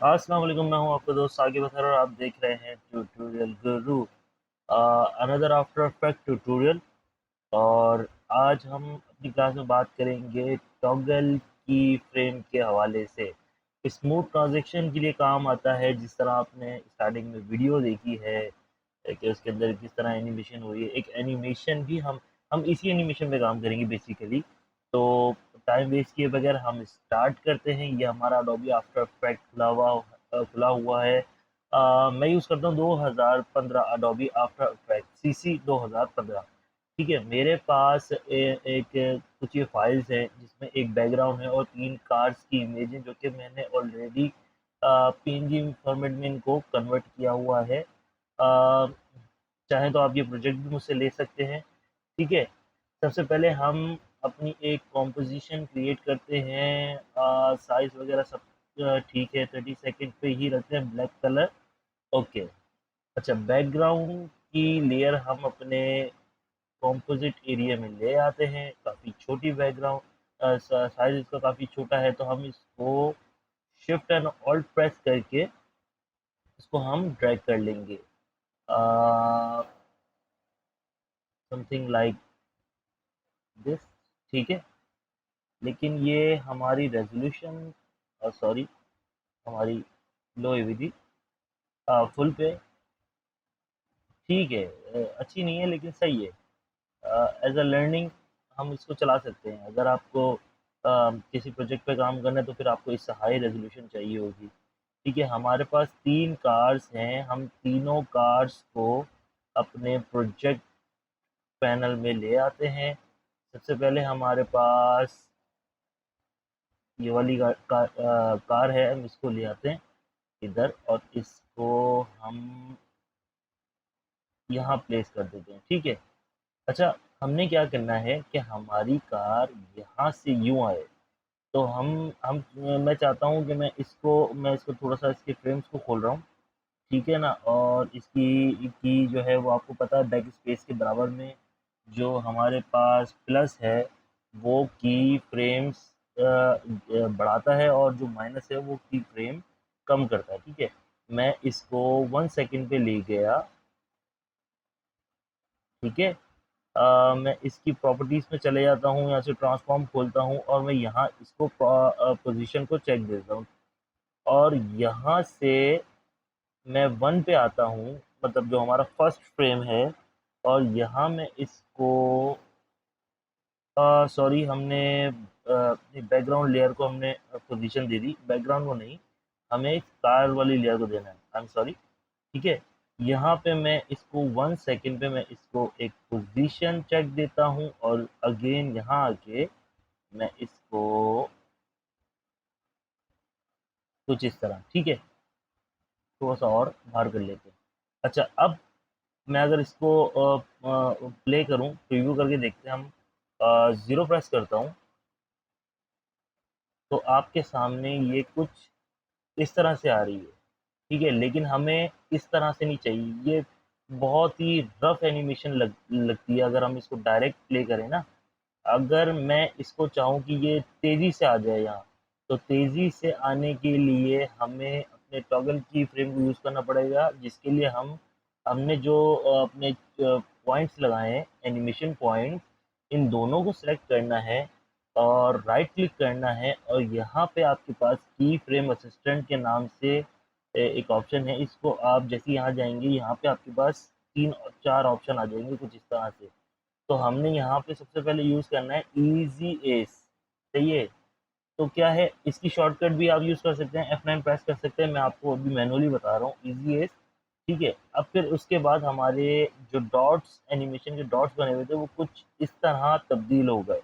अस्सलाम वालेकुम, मैं हूं आपका दोस्त साकिब अख्तर और आप देख रहे हैं ट्यूटोरियल गुरु। Another after effect tutorial. और आज हम अपनी क्लास में बात करेंगे टॉगल की फ्रेम के हवाले से। स्मूथ ट्रांजैक्शन के लिए काम आता है, जिस तरह आपने स्टार्टिंग में वीडियो देखी है कि उसके अंदर किस तरह एनिमेशन हुई है। एक एनिमेशन भी हम इसी एनिमेशन पे काम करेंगे बेसिकली। तो टाइम वेस्ट किए बगैर हम स्टार्ट करते हैं। ये हमारा अडोबी आफ्टर इफेक्ट खुला हुआ है। मैं यूज़ करता हूँ 2015 अडोबी आफ्टर इफेक्ट CC 2015। ठीक है, मेरे पास एक कुछ ये फाइल्स हैं जिसमें एक बैकग्राउंड है और 3 कार्स की इमेज है, जो कि मैंने ऑलरेडी पीएनजी फॉर्मेट में इनको कन्वर्ट किया हुआ है। चाहें तो आप ये प्रोजेक्ट भी मुझसे ले सकते हैं। ठीक है, सबसे पहले हम अपनी एक कॉम्पोजिशन क्रिएट करते हैं। साइज़ वगैरह सब ठीक है, 30 सेकंड पे ही रखते हैं, ब्लैक कलर। ओके। अच्छा, बैकग्राउंड की लेयर हम अपने कंपोजिट एरिया में ले आते हैं। काफ़ी छोटी बैकग्राउंड, साइज़ इसका काफ़ी छोटा है, तो हम इसको शिफ्ट एंड ऑल्ट प्रेस करके इसको हम ड्रैग कर लेंगे। Something like this. ठीक है, लेकिन ये हमारी रेजोल्यूशन, सॉरी, हमारी लो एवीडी फुल पे ठीक है, अच्छी नहीं है लेकिन सही है। एज अ लर्निंग हम इसको चला सकते हैं। अगर आपको किसी प्रोजेक्ट पे काम करना है तो फिर आपको इससे हाई रेजोल्यूशन चाहिए होगी। ठीक है, हमारे पास 3 कार्स हैं। हम तीनों कार्स को अपने प्रोजेक्ट पैनल में ले आते हैं। सबसे पहले हमारे पास ये वाली कार है, हम इसको ले आते हैं इधर और इसको हम यहाँ प्लेस कर देते हैं। ठीक है। अच्छा, हमने क्या करना है कि हमारी कार यहाँ से यूँ आए। तो हम मैं चाहता हूँ कि मैं इसको थोड़ा-सा इसके फ्रेम्स को खोल रहा हूँ। ठीक है ना? और इसकी की जो है वो आपको पता है, बैक स्पेस के बराबर में जो हमारे पास प्लस है वो की फ्रेम्स बढ़ाता है और जो माइनस है वो की फ्रेम कम करता है। ठीक है? मैं इसको 1 सेकंड पे ले गया। ठीक है? मैं इसकी प्रॉपर्टीज़ में चले जाता हूँ, यहाँ से ट्रांसफॉर्म खोलता हूँ और मैं यहाँ इसको पोजीशन को चेक देता हूँ और यहाँ से मैं 1 पे आता हूँ, मतलब जो हमारा फर्स्ट फ्रेम है। और यहाँ मैं इसको सॉरी, हमने बैकग्राउंड लेयर को हमने पोजीशन दे दी, बैकग्राउंड को नहीं, हमें कार वाली लेयर को देना है। I am sorry. ठीक है, यहाँ पे मैं इसको 1 सेकंड पे मैं इसको एक पोजीशन चेक देता हूँ और अगेन यहाँ आके मैं इसको कुछ इस तरह, ठीक है, थोड़ा-सा और बाहर कर लेते हैं। अच्छा, अब मैं अगर इसको प्ले करूँ, प्रीव्यू करके देखते हैं हम। 0 प्रेस करता हूँ, तो आपके सामने ये कुछ इस तरह से आ रही है। ठीक है, लेकिन हमें इस तरह से नहीं चाहिए। ये बहुत ही रफ़ एनिमेशन लगती है अगर हम इसको डायरेक्ट प्ले करें ना। अगर मैं इसको चाहूँ कि ये तेज़ी से आ जाए यहाँ, तो तेज़ी से आने के लिए हमें अपने टॉगल की फ्रेम को यूज़ करना पड़ेगा, जिसके लिए हमने जो अपने पॉइंट्स लगाए हैं, एनिमेशन पॉइंट्स, इन दोनों को सेलेक्ट करना है और राइट क्लिक करना है और यहाँ पे आपके पास की फ्रेम असिस्टेंट के नाम से एक ऑप्शन है। इसको आप जैसे ही यहाँ जाएँगे, यहाँ पे आपके पास 3-4 ऑप्शन आ जाएँगे कुछ इस तरह से। तो हमने यहाँ पे सबसे पहले यूज़ करना है ईज़ी एस। सही है? तो क्या है, इसकी शॉर्टकट भी आप यूज़ कर सकते हैं, F9 प्रेस कर सकते हैं। मैं आपको अभी मैनुअली बता रहा हूँ, ईज़ी एस। ठीक है? अब फिर उसके बाद हमारे जो डॉट्स, एनिमेशन के डॉट्स बने हुए थे, वो कुछ इस तरह तब्दील हो गए।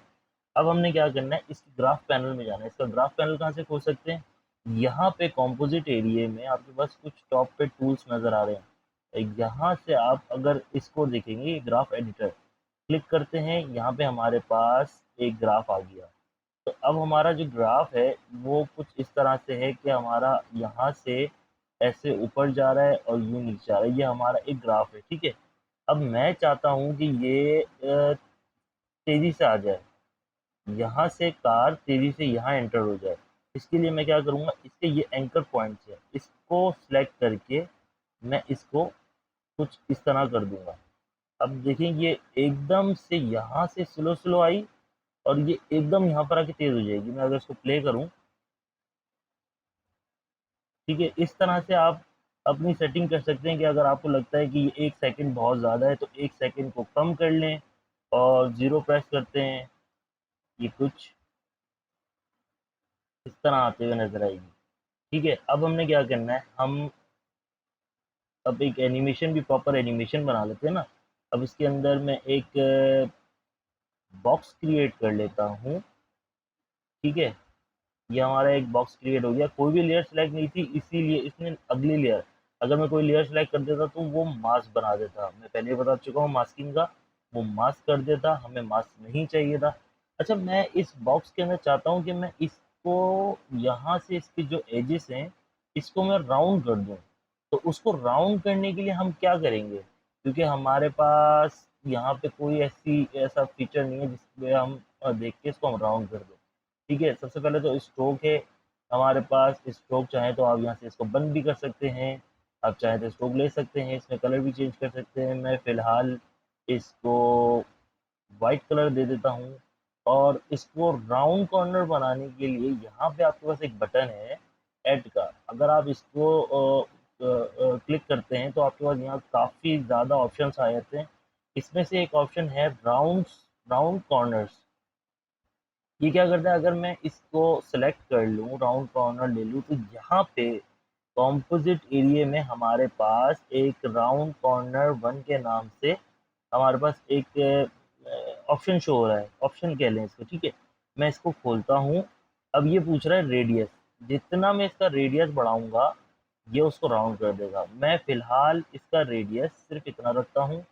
अब हमने क्या करना है, इस ग्राफ पैनल में जाना है। इसका ग्राफ पैनल कहाँ से खोल सकते हैं? यहाँ पे कंपोजिट एरिया में आपके पास कुछ टॉप पे टूल्स नज़र आ रहे हैं। यहाँ से आप अगर इसको देखेंगे, ये ग्राफ एडिटर, क्लिक करते हैं, यहाँ पे हमारे पास एक ग्राफ आ गया। तो अब हमारा जो ग्राफ है वो कुछ इस तरह से है कि हमारा यहाँ से ऐसे ऊपर जा रहा है और यूँ नीचे जा रहा है। ये हमारा एक ग्राफ है। ठीक है? अब मैं चाहता हूँ कि ये तेज़ी से आ जाए। यहाँ से कार तेज़ी से यहाँ एंटर हो जाए। इसके लिए मैं क्या करूँगा, इसके ये एंकर पॉइंट्स है, इसको सिलेक्ट करके मैं इसको कुछ इस तरह कर दूंगा। अब देखें ये एकदम से यहाँ से स्लो स्लो आई और ये एकदम यहाँ पर आके तेज हो जाएगी। मैं अगर इसको प्ले करूँ, ठीक है, इस तरह से आप अपनी सेटिंग कर सकते हैं कि अगर आपको लगता है कि ये 1 सेकंड बहुत ज़्यादा है तो 1 सेकंड को कम कर लें और 0 प्रेस करते हैं, ये कुछ इस तरह आते हुए नज़र आएगी। ठीक है, अब हमने क्या करना है, हम अब एक एनिमेशन भी प्रॉपर एनिमेशन बना लेते हैं ना। अब इसके अंदर मैं एक बॉक्स क्रिएट कर लेता हूँ। ठीक है, ये हमारा एक बॉक्स क्रिएट हो गया। कोई भी लेयर सेलेक्ट नहीं थी, इसीलिए इसने अगली लेयर, अगर मैं कोई लेयर सेलेक्ट कर देता तो वो मास्क बना देता। मैं पहले बता चुका हूँ मास्किंग का, वो मास्क कर देता, हमें मास्क नहीं चाहिए था। अच्छा, मैं इस बॉक्स के अंदर चाहता हूँ कि मैं इसको यहाँ से इसके जो एजेस हैं इसको मैं राउंड कर दूँ। तो उसको राउंड करने के लिए हम क्या करेंगे, क्योंकि हमारे पास यहाँ पे कोई ऐसा फीचर नहीं है जिसमें हम देख के इसको हम राउंड कर दें। ठीक है, सबसे पहले तो स्ट्रोक है हमारे पास। स्ट्रोक चाहें तो आप यहाँ से इसको बंद भी कर सकते हैं, आप चाहें तो स्ट्रोक ले सकते हैं, इसमें कलर भी चेंज कर सकते हैं। मैं फ़िलहाल इसको वाइट कलर दे देता हूँ। और इसको राउंड कॉर्नर बनाने के लिए यहाँ पे आपके पास एक बटन है ऐड का। अगर आप इसको क्लिक करते हैं तो आपके पास यहाँ काफ़ी ज़्यादा ऑप्शंस आ जाते हैं। इसमें से एक ऑप्शन है राउंड कॉर्नर्स। ये क्या करता है, अगर मैं इसको सेलेक्ट कर लूँ, राउंड कॉर्नर ले लूँ, तो यहाँ पे कॉम्पोजिट एरिया में हमारे पास एक राउंड कॉर्नर 1 के नाम से हमारे पास एक ऑप्शन शो हो रहा है, ऑप्शन कह लें इसको। ठीक है, मैं इसको खोलता हूँ। अब ये पूछ रहा है रेडियस, जितना मैं इसका रेडियस बढ़ाऊंगा ये उसको राउंड कर देगा। मैं फ़िलहाल इसका रेडियस सिर्फ इतना रखता हूँ।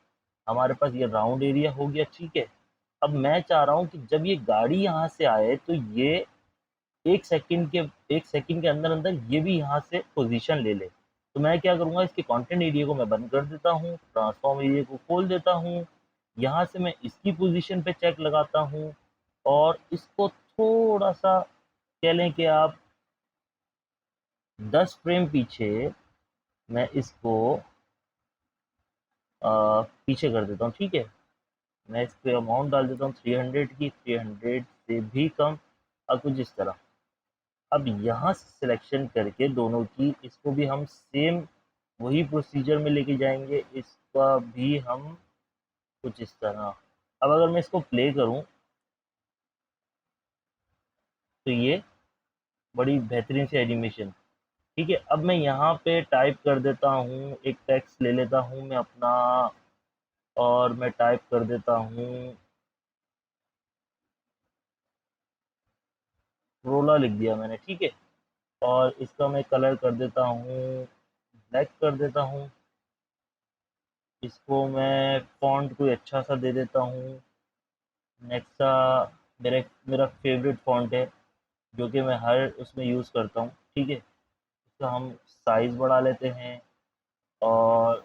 हमारे पास ये राउंड एरिया हो गया। ठीक है, अब मैं चाह रहा हूँ कि जब ये गाड़ी यहाँ से आए तो ये 1 सेकंड के अंदर अंदर ये भी यहाँ से पोजीशन ले ले। तो मैं क्या करूँगा, इसके कंटेंट एरिया को मैं बंद कर देता हूँ, ट्रांसफॉर्म एरिया को खोल देता हूँ। यहाँ से मैं इसकी पोजीशन पे चेक लगाता हूँ और इसको थोड़ा सा कह लें कि आप 10 फ्रेम पीछे मैं इसको पीछे कर देता हूँ। ठीक है, मैं इस पे अमाउंट डाल देता हूँ 300 की, 300 से भी कम और कुछ इस तरह। अब यहाँ से सिलेक्शन करके दोनों की, इसको भी हम सेम वही प्रोसीजर में लेके जाएंगे, इसका भी हम कुछ इस तरह। अब अगर मैं इसको प्ले करूँ तो ये बड़ी बेहतरीन सी एनिमेशन। ठीक है, अब मैं यहाँ पे टाइप कर देता हूँ, एक टेक्स्ट ले लेता हूँ मैं अपना और मैं टाइप कर देता हूँ रोला, लिख दिया मैंने। ठीक है, और इसका मैं कलर कर देता हूँ ब्लैक कर देता हूँ। इसको मैं फ़ॉन्ट कोई अच्छा सा दे देता हूँ, नेक्सा मेरा फेवरेट फ़ॉन्ट है जो कि मैं हर उसमें यूज़ करता हूँ। ठीक है, इसका हम साइज़ बढ़ा लेते हैं और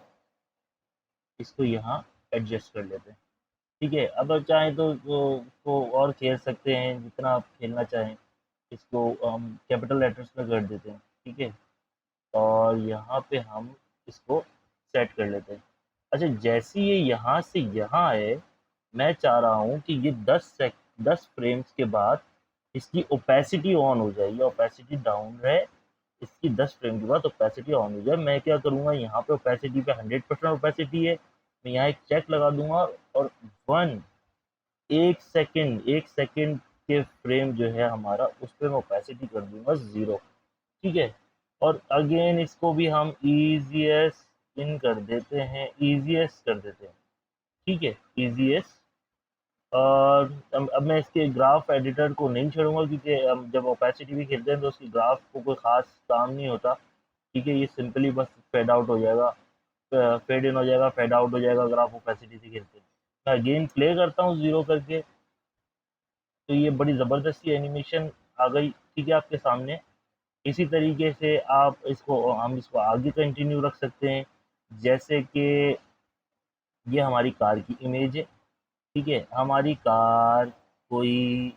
इसको यहाँ एडजस्ट कर लेते हैं। ठीक है, अगर चाहें तो इसको और खेल सकते हैं जितना आप खेलना चाहें। इसको हम कैपिटल लेटर्स में कर देते हैं। ठीक है, और यहाँ पे हम इसको सेट कर लेते हैं। अच्छा, जैसे ये यहाँ से यहाँ आए, मैं चाह रहा हूँ कि ये 10 फ्रेम्स के बाद इसकी ओपेसिटी ऑन हो जाए, ये ओपेसिटी डाउन रहे। इसकी 10 फ्रेम के बाद ओपेसिटी ऑन हो जाए। मैं क्या करूँगा, यहाँ पे ओपेसिटी पे 100% ओपेसिटी है, मैं यहाँ एक चेक लगा दूंगा और 1 सेकंड के फ्रेम जो है हमारा, उस पर मैं ओपेसिटी कर दूंगा 0। ठीक है, और अगेन इसको भी हम ईजीएस इन कर देते हैं, ईजीएस कर देते हैं। ठीक है, ईजीएस। और अब मैं इसके ग्राफ एडिटर को नहीं छोड़ूंगा क्योंकि हम जब ओपेसिटी भी खेलते हैं तो उसकी ग्राफ को कोई ख़ास काम नहीं होता। ठीक है, ये सिंपली बस फेड आउट हो जाएगा, फेड इन हो जाएगा, फेड आउट हो जाएगा अगर आप ओपेसिटी से खेलते हैं। मैं अगेन प्ले करता हूँ 0 करके, तो ये बड़ी ज़बरदस्ती एनिमेशन आ गई। ठीक है, आपके सामने। इसी तरीके से हम इसको आगे कंटिन्यू रख सकते हैं। जैसे कि ये हमारी कार की इमेज है। ठीक है, हमारी कार कोई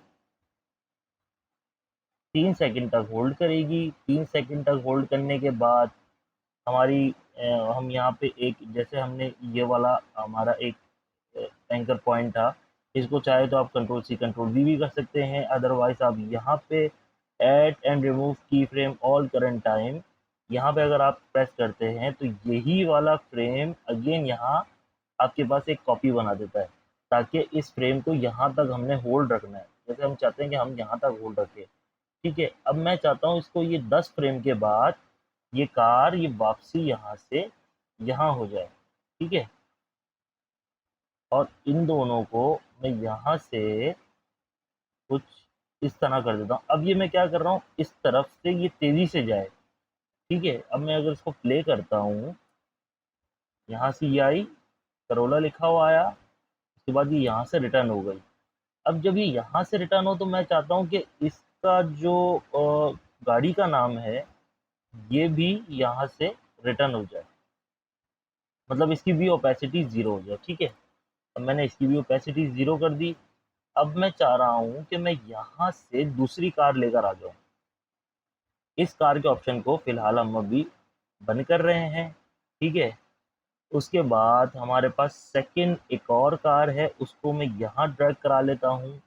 3 सेकंड तक होल्ड करेगी। 3 सेकंड तक होल्ड करने के बाद हमारी हम यहाँ पे एक, जैसे हमने ये वाला हमारा एक एंकर पॉइंट था, इसको चाहे तो आप कंट्रोल सी कंट्रोल वी भी कर सकते हैं। अदरवाइज आप यहाँ पे ऐड एंड रिमूव की फ्रेम ऑल करंट टाइम, यहाँ पे अगर आप प्रेस करते हैं तो यही वाला फ्रेम अगेन यहाँ आपके पास एक कॉपी बना देता है, ताकि इस फ्रेम को यहाँ तक हमने होल्ड रखना है। जैसे हम चाहते हैं कि हम यहाँ तक होल्ड रखें, ठीक है। अब मैं चाहता हूँ इसको ये 10 फ्रेम के बाद ये कार ये वापसी यहाँ से यहाँ हो जाए, ठीक है। और इन दोनों को मैं यहाँ से कुछ इस तरह कर देता हूँ। अब ये मैं क्या कर रहा हूँ, इस तरफ से ये तेज़ी से जाए, ठीक है। अब मैं अगर इसको प्ले करता हूँ, यहाँ से ये आई, करोला लिखा हुआ आया, उसके बाद ये यहाँ से रिटर्न हो गई। अब जब ये यहाँ से रिटर्न हो तो मैं चाहता हूँ कि इसका जो गाड़ी का नाम है ये भी यहाँ से रिटर्न हो जाए, मतलब इसकी भी ओपेसिटी 0 हो जाए, ठीक है। अब मैंने इसकी भी ओपेसिटी 0 कर दी। अब मैं चाह रहा हूँ कि मैं यहाँ से दूसरी कार लेकर आ जाऊँ। इस कार के ऑप्शन को फ़िलहाल हम अभी बंद कर रहे हैं, ठीक है। उसके बाद हमारे पास सेकंड एक और कार है, उसको मैं यहाँ ड्रैग करा लेता हूँ।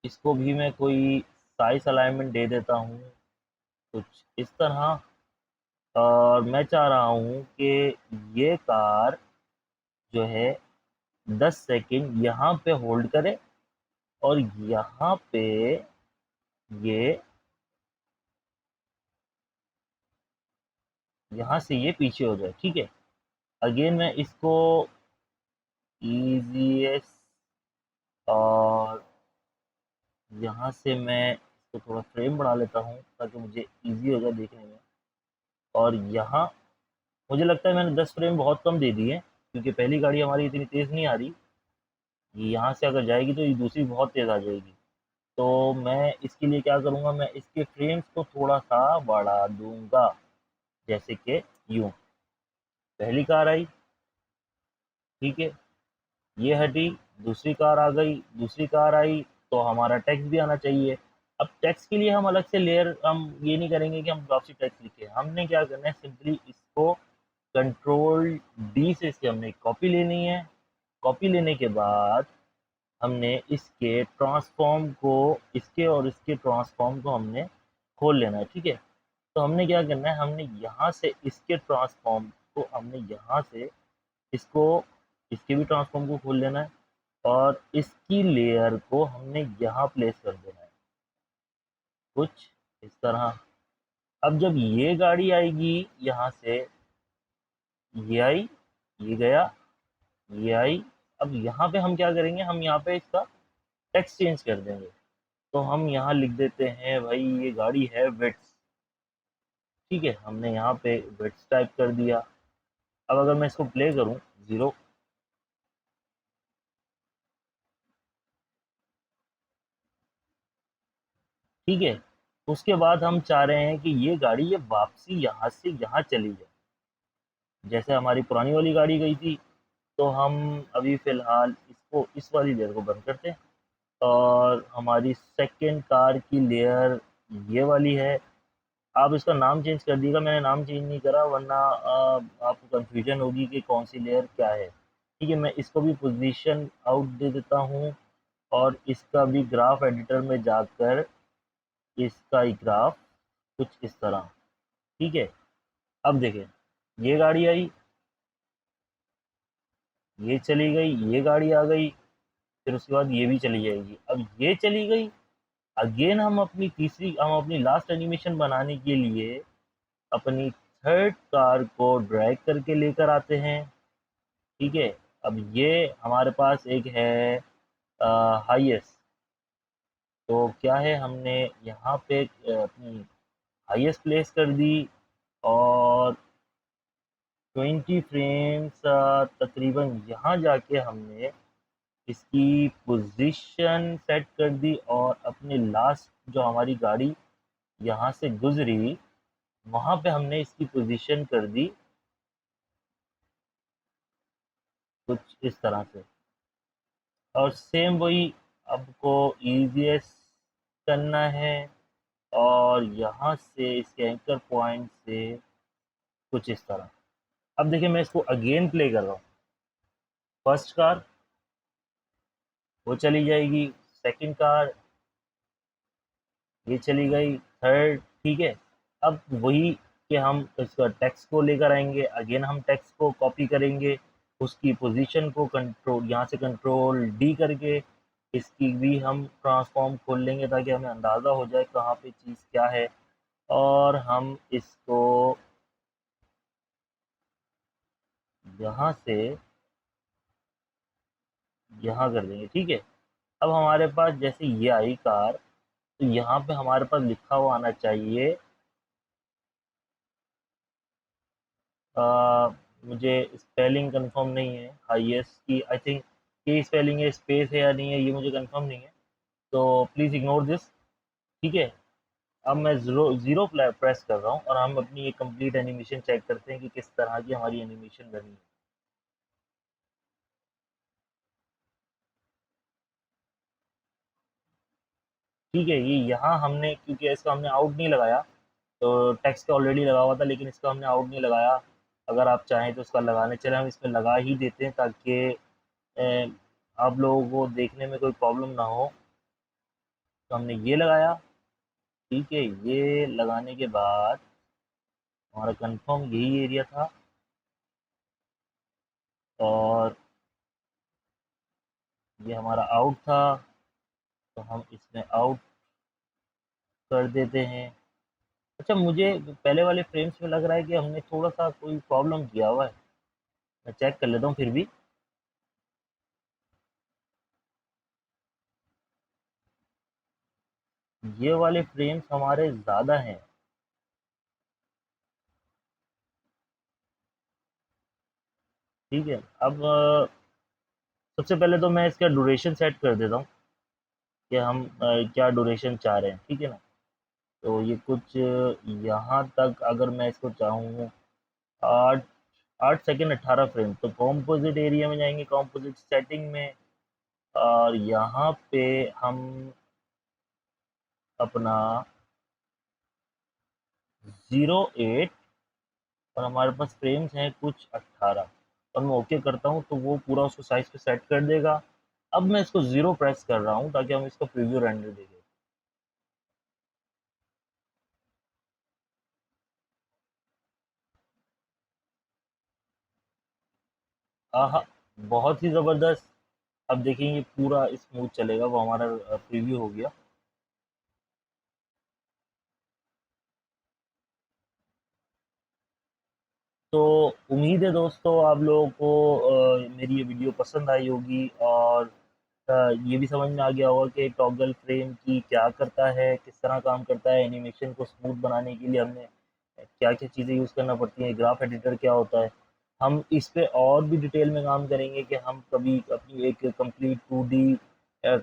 इसको भी मैं कोई साइज़ अलाइनमेंट दे देता हूँ, कुछ इस तरह। और मैं चाह रहा हूँ कि ये कार जो है 10 सेकंड यहाँ पे होल्ड करे और यहाँ पे ये यहाँ से ये पीछे हो जाए, ठीक है। अगेन मैं इसको ईजीएस और यहाँ से मैं इसको थोड़ा फ्रेम बढ़ा लेता हूँ ताकि मुझे इजी हो जाए देखने में। और यहाँ मुझे लगता है मैंने 10 फ्रेम बहुत कम दे दिए, क्योंकि पहली गाड़ी हमारी इतनी तेज़ नहीं आ रही। ये यहाँ से अगर जाएगी तो ये दूसरी बहुत तेज़ आ जाएगी। तो मैं इसके लिए क्या करूँगा, मैं इसके फ्रेम्स को थोड़ा सा बढ़ा दूँगा, जैसे कि यूँ। पहली कार आई, ठीक है, ये हटी, दूसरी कार आ गई, दूसरी कार आई, तो हमारा टेक्स्ट भी आना चाहिए। अब टेक्स्ट के लिए हम अलग से लेयर, हम ये नहीं करेंगे कि हम ग्लॉसी टेक्स्ट लिखें। हमने क्या करना है, सिंपली इसको कंट्रोल डी से इसकी हमने कॉपी लेनी है। कॉपी लेने के बाद हमने इसके ट्रांसफॉर्म को, इसके और इसके ट्रांसफॉर्म को हमने खोल लेना है, ठीक है। तो हमने क्या करना है, हमने यहाँ से इसके ट्रांसफॉर्म को, हमने यहाँ से इसको, इसके भी ट्रांसफॉर्म को खोल लेना है और इसकी लेयर को हमने यहाँ प्लेस कर देना है, कुछ इस तरह। अब जब ये गाड़ी आएगी यहाँ से, ये आई, ये गया, ये आई। अब यहाँ पे हम क्या करेंगे, हम यहाँ पे इसका टेक्स्ट चेंज कर देंगे। तो हम यहाँ लिख देते हैं भाई ये गाड़ी है विड्थ, ठीक है। हमने यहाँ पे विड्थ टाइप कर दिया। अब अगर मैं इसको प्ले करूँ, 0, ठीक है। उसके बाद हम चाह रहे हैं कि ये गाड़ी ये वापसी यहाँ से यहाँ चली जाए, जैसे हमारी पुरानी वाली गाड़ी गई थी। तो हम अभी फ़िलहाल इसको, इस वाली लेयर को बंद करते हैं और हमारी सेकंड कार की लेयर ये वाली है। आप इसका नाम चेंज कर दीजिएगा, मैंने नाम चेंज नहीं करा, वरना आपको कन्फ्यूजन होगी कि कौन सी लेयर क्या है, ठीक है। मैं इसको भी पोजीशन आउट दे देता हूँ और इसका भी ग्राफ एडिटर में जाकर इसका ही ग्राफ कुछ इस तरह, ठीक है। अब देखें, ये गाड़ी आई, ये चली गई, ये गाड़ी आ गई, फिर उसके बाद ये भी चली जाएगी। अब ये चली गई, अगेन हम अपनी तीसरी, हम अपनी लास्ट एनिमेशन बनाने के लिए अपनी थर्ड कार को ड्रैग करके लेकर आते हैं, ठीक है। अब ये हमारे पास एक है हाईएस्ट, तो क्या है, हमने यहाँ पे अपनी हाईएस्ट प्लेस कर दी और 20 फ्रेम्स तकरीबन यहाँ जाके हमने इसकी पोजीशन सेट कर दी और अपने लास्ट जो हमारी गाड़ी यहाँ से गुजरी, वहाँ पे हमने इसकी पोजीशन कर दी कुछ इस तरह से। और सेम वही आपको ईजीएस करना है और यहाँ से इसके एंकर पॉइंट से कुछ इस तरह। अब देखिए मैं इसको अगेन प्ले कर रहा हूँ। फर्स्ट कार वो चली जाएगी, सेकंड कार ये चली गई, थर्ड, ठीक है। अब वही कि हम इसका टेक्स्ट को लेकर आएंगे, अगेन हम टेक्स्ट को कॉपी करेंगे, उसकी पोजीशन को कंट्रोल यहाँ से कंट्रोल डी करके इसकी भी हम ट्रांसफॉर्म खोल लेंगे ताकि हमें अंदाज़ा हो जाए कहाँ पे चीज़ क्या है, और हम इसको यहाँ से यहाँ कर देंगे, ठीक है। अब हमारे पास जैसे ये आई कार, तो यहाँ पे हमारे पास लिखा हुआ आना चाहिए, मुझे स्पेलिंग कंफर्म नहीं है हाईएस्ट की, आई थिंक ये स्पेलिंग है, स्पेस है या नहीं है ये मुझे कंफर्म नहीं है, तो प्लीज़ इग्नोर दिस, ठीक है। अब मैं ज़ीरो ज़ीरो प्रेस कर रहा हूँ और हम अपनी ये कंप्लीट एनिमेशन चेक करते हैं कि किस तरह की हमारी एनिमेशन बनी है। ठीक है, ये यहाँ हमने क्योंकि इसका हमने आउट नहीं लगाया, तो टेक्स्ट का ऑलरेडी लगा हुआ था लेकिन इसका हमने आउट नहीं लगाया। अगर आप चाहें तो इसका लगाने चले हम इसमें लगा ही देते हैं ताकि अ, आप लोगों को देखने में कोई प्रॉब्लम ना हो। तो हमने ये लगाया, ठीक है। ये लगाने के बाद हमारा कंफर्म यही एरिया था और ये हमारा आउट था, तो हम इसमें आउट कर देते हैं। अच्छा, मुझे पहले वाले फ्रेम्स में लग रहा है कि हमने थोड़ा सा कोई प्रॉब्लम किया हुआ है, मैं चेक कर लेता हूँ फिर भी। ये वाले फ्रेम्स हमारे ज़्यादा हैं, ठीक है। अब सबसे पहले तो मैं इसका ड्यूरेशन सेट कर देता हूँ कि हम क्या ड्यूरेशन चाह रहे हैं, ठीक है ना। तो ये कुछ यहाँ तक अगर मैं इसको चाहूँ 8 8 सेकंड 18 फ्रेम, तो कॉम्पोजिट एरिया में जाएंगे, कॉम्पोजिट सेटिंग में, और यहाँ पे हम अपना 08 और हमारे पास फ्रेम्स हैं कुछ 18 और मैं ओके करता हूँ तो वो पूरा उसको साइज पे सेट कर देगा। अब मैं इसको 0 प्रेस कर रहा हूँ ताकि हम इसका प्रीव्यू रेंडर देखें। आहा, बहुत ही ज़बरदस्त। अब देखेंगे पूरा स्मूथ चलेगा, वो हमारा प्रीव्यू हो गया। तो उम्मीद है दोस्तों आप लोगों को मेरी ये वीडियो पसंद आई होगी और ये भी समझ में आ गया होगा कि टॉगल फ्रेम की क्या करता है, किस तरह काम करता है। एनिमेशन को स्मूथ बनाने के लिए हमें क्या क्या चीज़ें यूज़ करना पड़ती हैं, ग्राफ एडिटर क्या होता है। हम इस पे और भी डिटेल में काम करेंगे कि हम कभी अपनी एक कंप्लीट 2D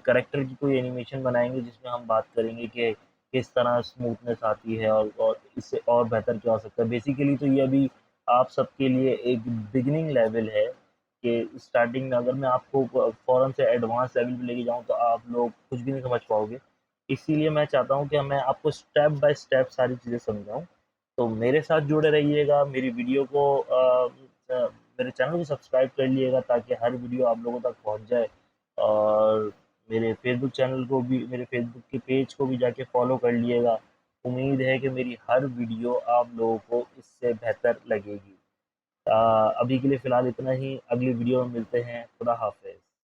करेक्टर की कोई एनिमेशन बनाएंगे जिसमें हम बात करेंगे कि किस तरह स्मूथनेस आती है और इससे और बेहतर क्या हो सकता है। बेसिकली तो ये अभी आप सबके लिए एक बिगिनिंग लेवल है कि स्टार्टिंग में अगर मैं आपको फ़ौरन से एडवांस लेवल पे लेके जाऊँ तो आप लोग कुछ भी नहीं समझ पाओगे। इसीलिए मैं चाहता हूँ कि मैं आपको स्टेप बाय स्टेप सारी चीज़ें समझाऊँ। तो मेरे साथ जुड़े रहिएगा, मेरी वीडियो को मेरे चैनल को सब्सक्राइब कर लीजिएगा ताकि हर वीडियो आप लोगों तक पहुँच जाए, और मेरे फेसबुक चैनल को भी, मेरे फेसबुक के पेज को भी जाके फॉलो कर लीजिएगा। उम्मीद है कि मेरी हर वीडियो आप लोगों को इससे बेहतर लगेगी। अभी के लिए फ़िलहाल इतना ही, अगली वीडियो में मिलते हैं। खुदा हाफ़िज़।